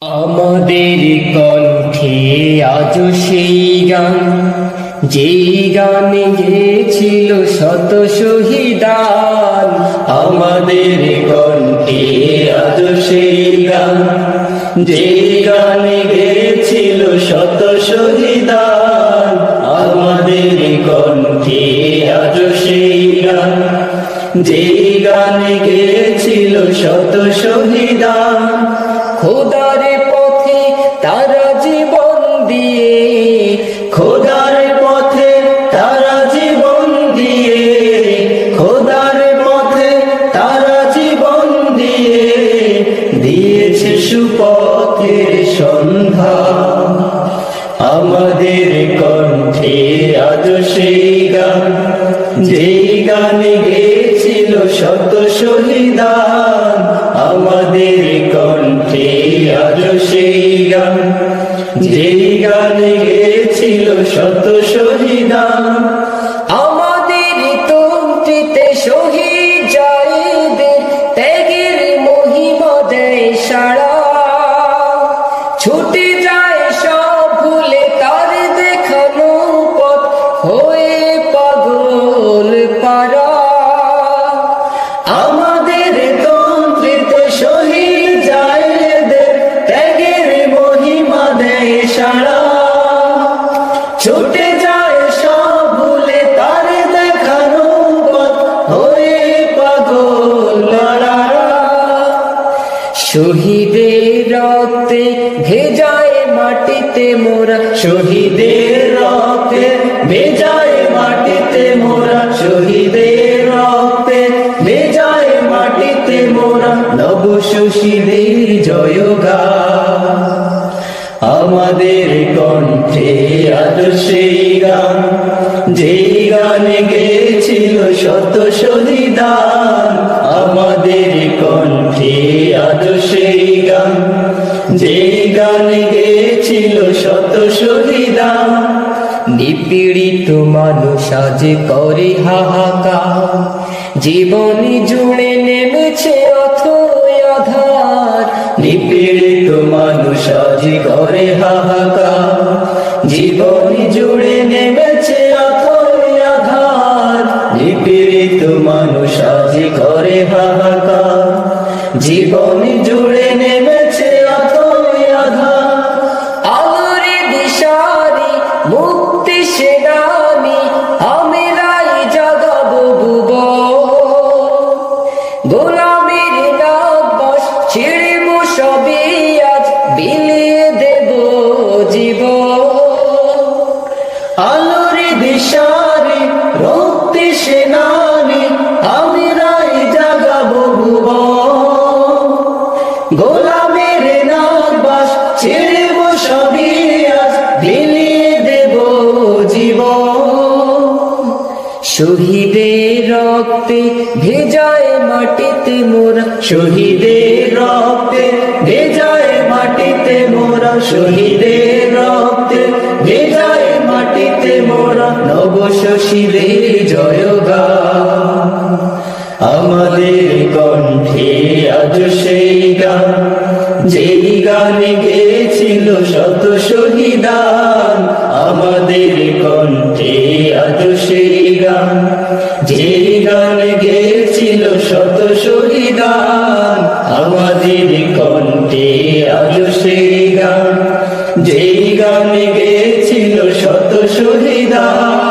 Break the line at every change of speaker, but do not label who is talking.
আমাদের কণ্ঠে আজ সেই গান, যেই গানে গেয়েছিল শত শহীদান। আমাদের কণ্ঠে আজ সেই গান, যেই গানে গেয়েছিল শত শহীদান। আমাদের কণ্ঠে আজ সেই গান, যেই গানে গেয়েছিল শত শহীদান। খোদার পথে তারা জীবন দিয়ে, খোদার পথে তারা জীবন দিয়ে, খোদার পথে তারা জীবন দিয়ে দিয়েছে সুপথের সন্ধান। আমাদের কণ্ঠে আজ সেই গান, যেই গানে গেয়েছিল শত শহীদান। আমাদের কণ্ঠে আজ সেই গান, যেই গানে গেয়েছিল শত শহীদান। আমাদের তন্ত্রীতে শহীদ জায়েদের ত্যাগের মহিমা দেয় সাড়া। ছুটে যায় সব ভুলে তার দেখানো পথ, হয়ে পাগল পারা। আমাদের তন্ত্রীতে শহীদ জায়েদের ত্যাগের মহিমা দেয় সাড়া। ছুটে যায় সব ভুলে তার দেখানো পথ, হয়ে পাগল পারা। শহীদের রক্তে ভেজায় মাটিতে মোরা, শহীদের রক্তে ভেজায় মাটিতে মোরা, শহীদের রক্তে ভেজায় মাটিতে মোরা নব শহীদের জয়গান। আমাদের কণ্ঠে আজ সেই গান, যেই গানে গেয়েছিল শত শহীদান। আমাদের কণ্ঠে আজ সেই গান, যেই গানে গেয়েছিল শত শহীদান। নিপীড়িত মানুষ আজ করে হাহাকার, জীবনী জুড়ে নেমেছে অথই আধার। নিপীড়িত মানুষ আজ করে হাহাকার, জীবনী জুড়ে নেমেছে অথই আধার। নিপীড়িত মানুষ আজ করে হাহাকার, জীবনী জুড়ে নেমেছে অথই আধার। আলোরে দিশারি মুক্তি সেনানি, আমিরাই জাগাবো ভুবন। গোলামীর নাগবাস ছিঁড়ব সবই আজ, বিলিয়ে দেব জীবন। আলোরে দিশারি মুক্তি সেনানি, আমিরাই জাগাবো ভুবন। গোলামের নাগবাস ছিঁড়ব সবই আজ, বিলিয়ে দেব জীবন। শহীদের রক্তে ভেজায় মাটিতে মোরা, শহীদের রক্তে ভেজায় মাটিতে মোরা, শহীদের রক্তে ভেজায় মাটিতে মোরা নব শহীদের জয়গান। আমাদের কণ্ঠে আজ সেই গান, যেই গানে গেয়েছিল শত শহীদান। আমাদের কণ্ঠে আজ সেই গান, যেই গানে গেয়েছিল শত শহীদান। আমাদের কণ্ঠে আজ সেই গান, যেই গানে গেয়েছিল শত শহীদান।